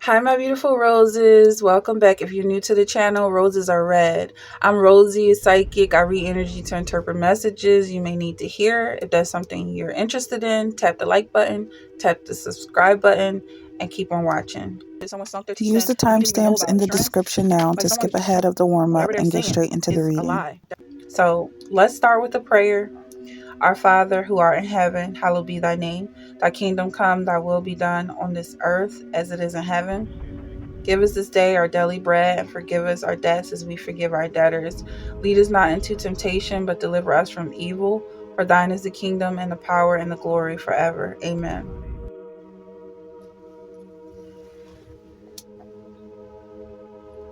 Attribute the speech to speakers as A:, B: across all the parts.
A: Hi, my beautiful roses. Welcome back. If you're new to the channel, roses are red. I'm Rosie, a psychic. I read energy to interpret messages you may need to hear. If that's something you're interested in, tap the like button, tap the subscribe button, and keep on watching. Someone sunk their teeth
B: Use
A: in
B: the
A: and you didn't even know
B: timestamps
A: about
B: in
A: it.
B: the
A: You know what I mean?
B: description now
A: Like
B: to
A: someone,
B: skip ahead of the warm-up
A: whatever they're
B: and get
A: saying
B: straight into the
A: is a
B: reading.
A: lie. So let's start with a prayer. Our Father, who art in heaven, hallowed be thy name. Thy kingdom come, thy will be done on this earth as it is in heaven. Give us this day our daily bread, and forgive us our debts as we forgive our debtors. Lead us not into temptation, but deliver us from evil. For thine is the kingdom, and the power, and the glory forever. Amen.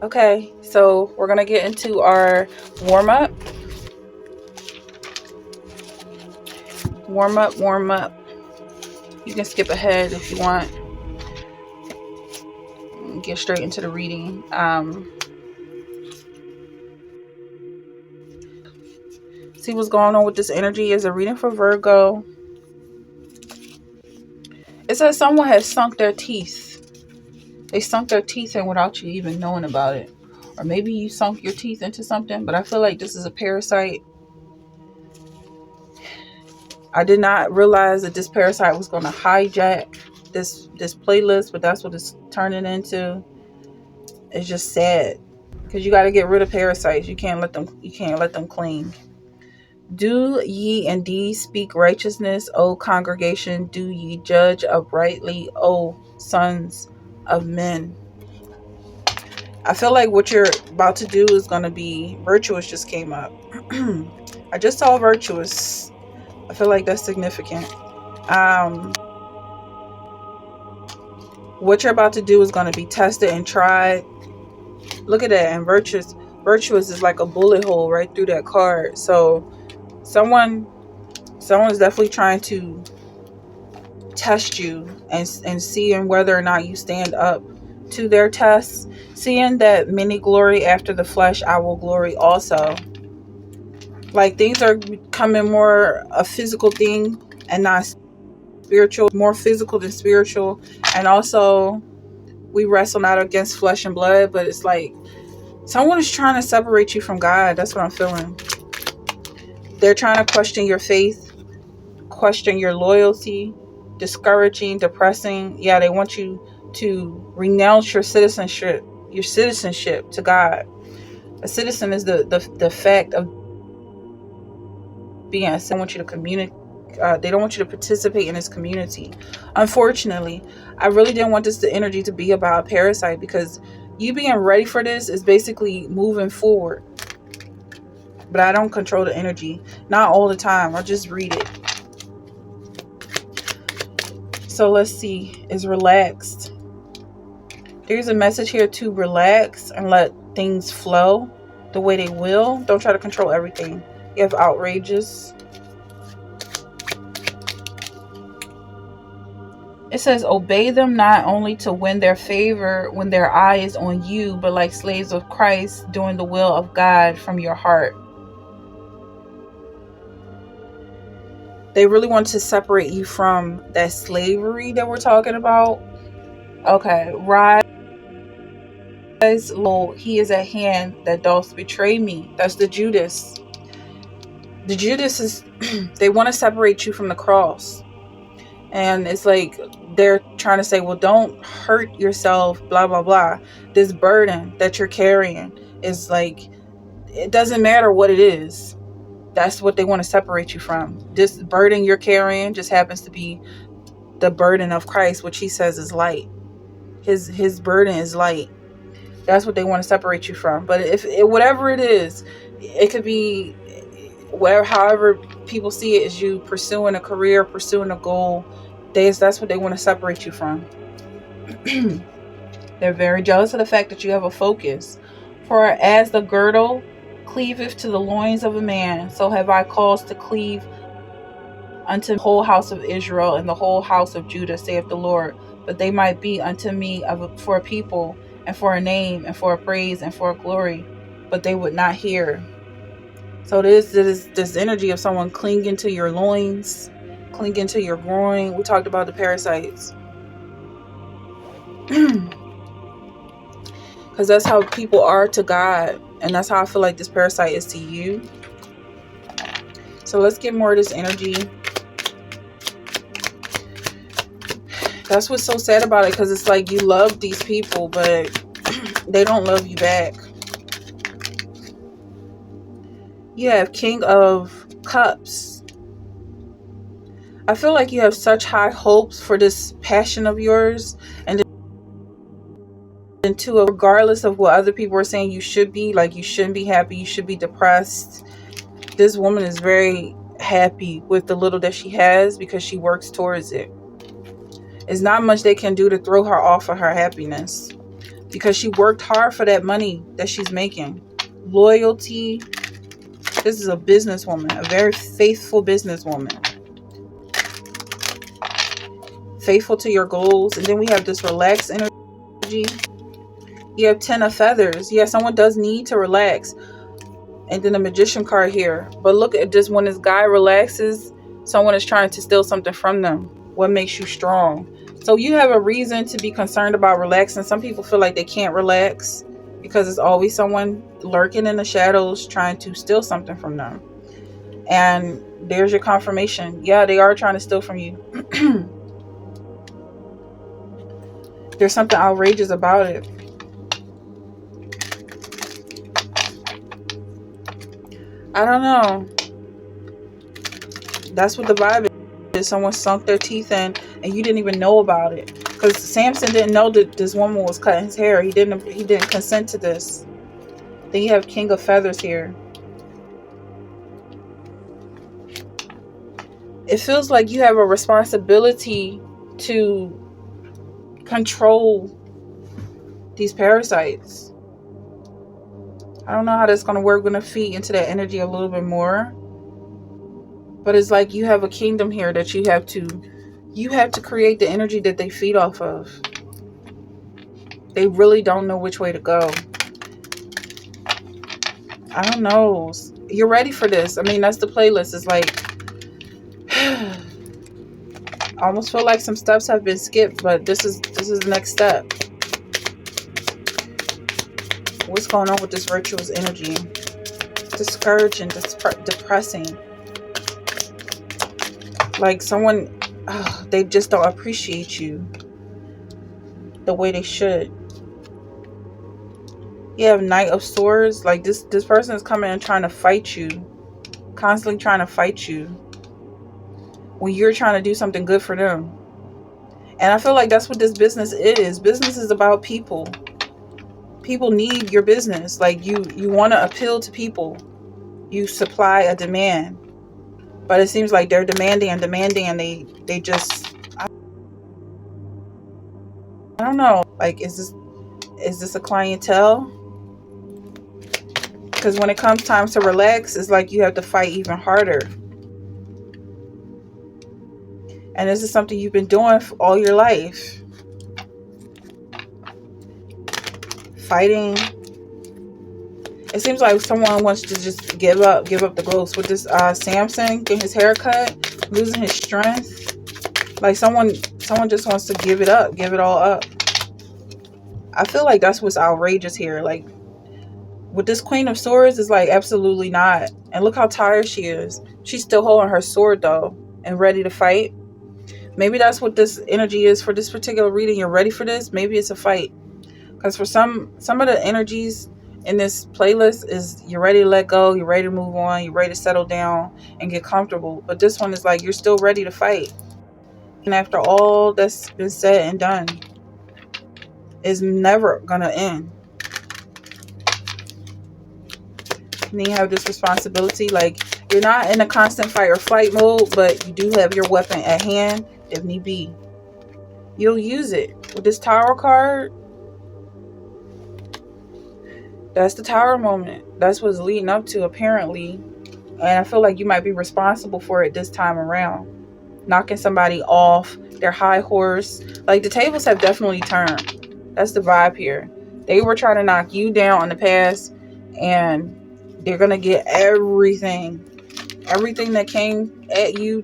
A: Okay, so we're going to get into our warm-up. Warm up. You can skip ahead if you want. Get straight into the reading. See what's going on with this energy is a reading for Virgo. It says someone has sunk their teeth. They sunk their teeth in without you even knowing about it. Or maybe you sunk your teeth into something, but I feel like this is a parasite. I did not realize that this parasite was going to hijack this playlist, but that's what it's turning into. It's just sad because you got to get rid of parasites. You can't let them cling. Do ye indeed speak righteousness, O congregation? Do ye judge uprightly, O sons of men? I feel like what you're about to do is going to be virtuous. Just came up. I just saw virtuous. I feel like that's significant. What you're about to do is going to be tested and tried. Look at that. And virtuous is like a bullet hole right through that card. So someone's definitely trying to test you and seeing whether or not you stand up to their tests. Seeing that many glory after the flesh, I will glory also. Like things are becoming more a physical thing and not spiritual, more physical than spiritual. And also we wrestle not against flesh and blood, but it's like someone is trying to separate you from God. That's what I'm feeling. They're trying to question your faith, question your loyalty, discouraging, depressing. Yeah, they want you to renounce your citizenship to God. A citizen is the fact of being a citizen. They want you to communicate. They don't want you to participate in this community. Unfortunately, I really didn't want the energy to be about a parasite, because you being ready for this is basically moving forward. But I don't control the energy. Not all the time. I just read it. So let's see. Is relaxed. There's a message here to relax and let things flow the way they will. Don't try to control everything. You have outrageous. It says, obey them not only to win their favor when their eye is on you, but like slaves of Christ, doing the will of God from your heart. They really want to separate you from that slavery that we're talking about. Okay, rise, lo, he is at hand that doth betray me. That's the Judas. The Judas is, they want to separate you from the cross. And it's like they're trying to say, well, don't hurt yourself, blah, blah, blah. This burden that you're carrying is like, it doesn't matter what it is. That's what they want to separate you from. This burden you're carrying just happens to be the burden of Christ, which he says is light. His burden is light. That's what they want to separate you from. But if whatever it is, it could be whatever, however people see it, as you pursuing a career, pursuing a goal. That's what they want to separate you from. They're very jealous of the fact that you have a focus. For as the girdle cleaveth to the loins of a man, so have I caused to cleave unto the whole house of Israel and the whole house of Judah, saith the Lord. But they might be unto me for a people, and for a name, and for a praise, and for a glory. But they would not hear. So this energy of someone clinging to your loins, clinging to your groin. We talked about the parasites. because that's how people are to God, and that's how I feel like this parasite is to you. So let's get more of this energy. That's what's so sad about it, because it's like you love these people, but they don't love you back. You have King of Cups. I feel like you have such high hopes for this passion of yours, and then too, regardless of what other people are saying you should be, like you shouldn't be happy, you should be depressed. This woman is very happy with the little that she has because she works towards it. It's not much they can do to throw her off of her happiness, because she worked hard for that money that she's making. Loyalty. This is a businesswoman, a very faithful businesswoman. Faithful to your goals. And then we have this relaxed energy. You have 10 of Feathers. Yeah, someone does need to relax. And then the Magician card here. But look at this. When this guy relaxes, someone is trying to steal something from them. What makes you strong? So you have a reason to be concerned about relaxing. Some people feel like they can't relax because there's always someone lurking in the shadows trying to steal something from them. And there's your confirmation. Yeah, they are trying to steal from you. There's something outrageous about it. I don't know. That's what the vibe is. Someone sunk their teeth in and you didn't even know about it. Because Samson didn't know that this woman was cutting his hair. He didn't consent to this. Then you have King of Feathers here. It feels like you have a responsibility to control these parasites. I don't know how that's going to work. We're going to feed into that energy a little bit more. But it's like you have a kingdom here that you have to create the energy that they feed off of. They really don't know which way to go. I don't know. You're ready for this. I mean, that's the playlist. It's like I almost feel like some steps have been skipped, but this is the next step. What's going on with this virtuous energy? Discouraging, depressing. Like someone, they just don't appreciate you the way they should. You have Knight of Swords. Like this person is coming and trying to fight you. Constantly trying to fight you. When you're trying to do something good for them. And I feel like that's what this business is. Business is about people. People need your business. Like you want to appeal to people. You supply a demand. But it seems like they're demanding and they just, I don't know. Like, is this a clientele? Because when it comes time to relax, it's like you have to fight even harder. And this is something you've been doing for all your life. Fighting. It seems like someone wants to just give up the ghost. With this Samson getting his hair cut, losing his strength. Like someone just wants to give it up, give it all up. I feel like that's what's outrageous here. Like with this Queen of Swords, is like absolutely not. And look how tired she is. She's still holding her sword though and ready to fight. Maybe that's what this energy is for this particular reading. You're ready for this. Maybe it's a fight. Because for some of the energies in this playlist is you're ready to let go, you're ready to move on, you're ready to settle down and get comfortable. But this one is like you're still ready to fight. And after all that's been said and done, it's never gonna end. And then you have this responsibility, like you're not in a constant fight or flight mode, but you do have your weapon at hand if need be. You'll use it. With this Tower card, that's the Tower moment. That's what's leading up to, apparently. And I feel like you might be responsible for it this time around. Knocking somebody off their high horse. Like the tables have definitely turned. That's the vibe here. They were trying to knock you down in the past, and they're going to get everything. Everything that came at you,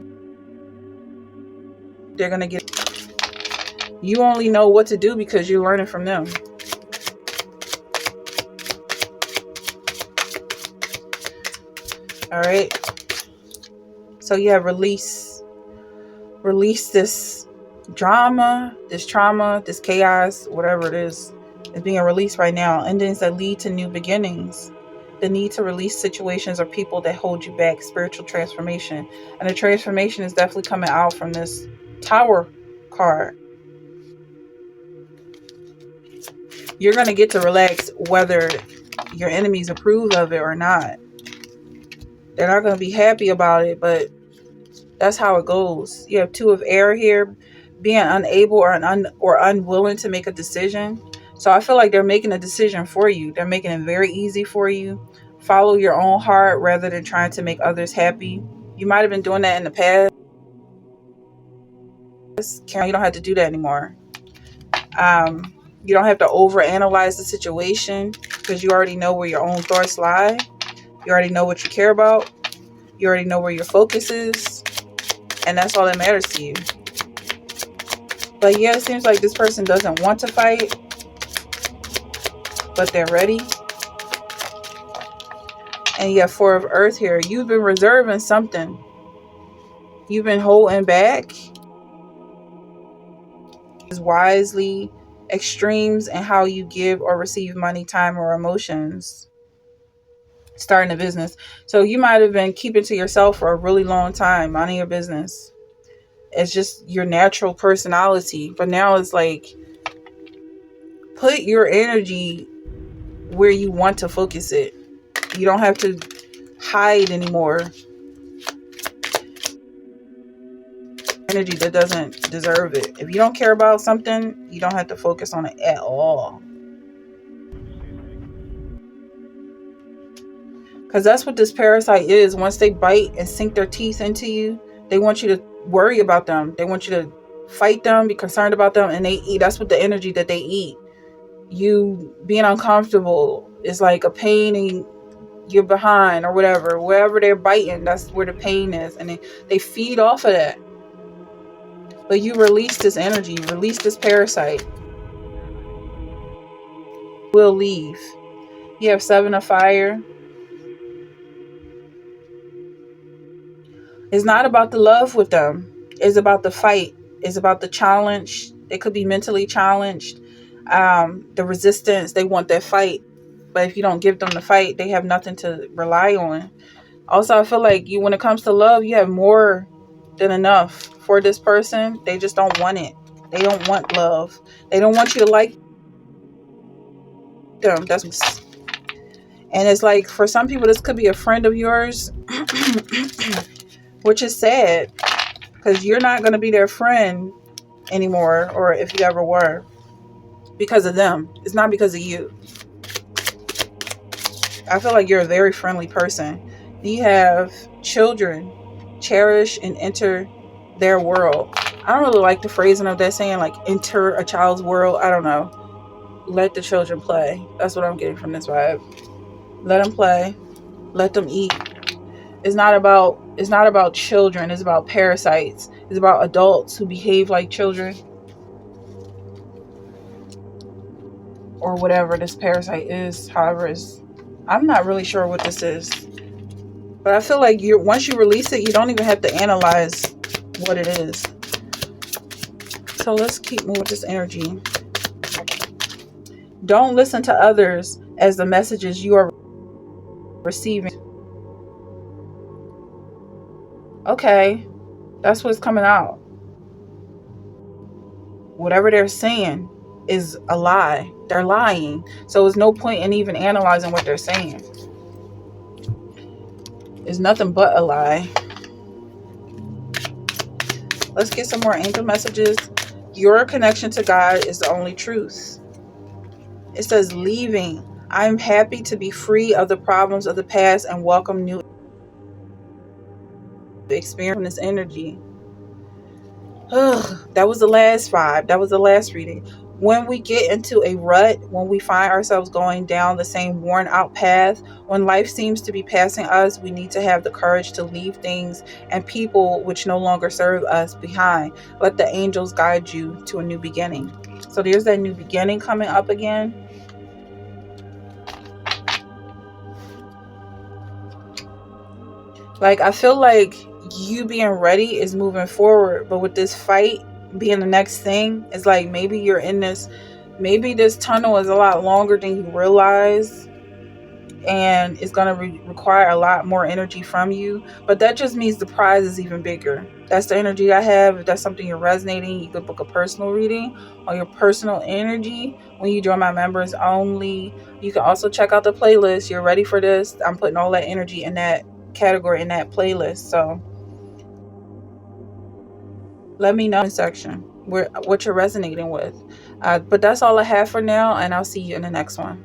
A: they're going to get. You only know what to do because you're learning from them. All right. So yeah, release this drama, this trauma, this chaos, whatever it is being released right now. Endings that lead to new beginnings. The need to release situations or people that hold you back. Spiritual transformation. And the transformation is definitely coming out from this Tower card. You're going to get to relax whether your enemies approve of it or not. They're not going to be happy about it, but that's how it goes. You have Two of Air here, being unable or unwilling to make a decision. So I feel like they're making a decision for you. They're making it very easy for you. Follow your own heart rather than trying to make others happy. You might have been doing that in the past. You don't have to do that anymore. You don't have to overanalyze the situation because you already know where your own thoughts lie. You already know what you care about. You already know where your focus is. And that's all that matters to you. But yeah, it seems like this person doesn't want to fight, but they're ready. And you have Four of Earth here. You've been reserving something. You've been holding back. Wisely, extremes in how you give or receive money, time, or emotions. Starting a business. So you might have been keeping to yourself for a really long time, minding your business. It's just your natural personality. But now it's like, put your energy where you want to focus it. You don't have to hide anymore. Energy that doesn't deserve it. If you don't care about something, you don't have to focus on it at all. Because that's what this parasite is. Once they bite and sink their teeth into you, they want you to worry about them. They want you to fight them, be concerned about them, and they eat. That's what the energy that they eat. You being uncomfortable is like a pain in your behind or whatever. Wherever they're biting, that's where the pain is. And they feed off of that. But you release this energy, release this parasite. Will leave. You have Seven of Fire. It's not about the love with them. It's about the fight. It's about the challenge. They could be mentally challenged. The resistance. They want that fight. But if you don't give them the fight, they have nothing to rely on. Also, I feel like when it comes to love, you have more than enough for this person. They just don't want it. They don't want love. They don't want you to like them. And it's like, for some people, this could be a friend of yours, which is sad because you're not going to be their friend anymore, or if you ever were, because of them. It's not because of you. I feel like you're a very friendly person. You have children. Cherish and enter their world. I don't really like the phrasing of that, saying like enter a child's world. I don't know. Let the children play. That's what I'm getting from this vibe. Let them play. Let them eat. It's not about children. It's about parasites. It's about adults who behave like children. Or whatever this parasite is. However, I'm not really sure what this is. But I feel like once you release it, you don't even have to analyze what it is. So let's keep moving with this energy. Don't listen to others as the messages you are receiving. Okay, that's what's coming out. Whatever they're saying is a lie. They're lying. So there's no point in even analyzing what they're saying. It's nothing but a lie. Let's get some more angel messages. Your connection to God is the only truth. It says leaving. I'm happy to be free of the problems of the past and welcome new experience from this energy. That was the last vibe. That was the last reading. When we get into a rut, when we find ourselves going down the same worn out path, when life seems to be passing us, we need to have the courage to leave things and people which no longer serve us behind. Let the angels guide you to a new beginning. So there's that new beginning coming up again. Like, I feel like you being ready is moving forward, but with this fight being the next thing, it's like maybe you're in this, maybe this tunnel is a lot longer than you realize, and it's going to require a lot more energy from you. But that just means the prize is even bigger. That's the energy I have. If that's something you're resonating, you could book a personal reading on your personal energy when you join my members only. You can also check out the playlist. You're ready for this. I'm putting all that energy in that category, in that playlist. So let me know in the section what you're resonating with. But that's all I have for now, and I'll see you in the next one.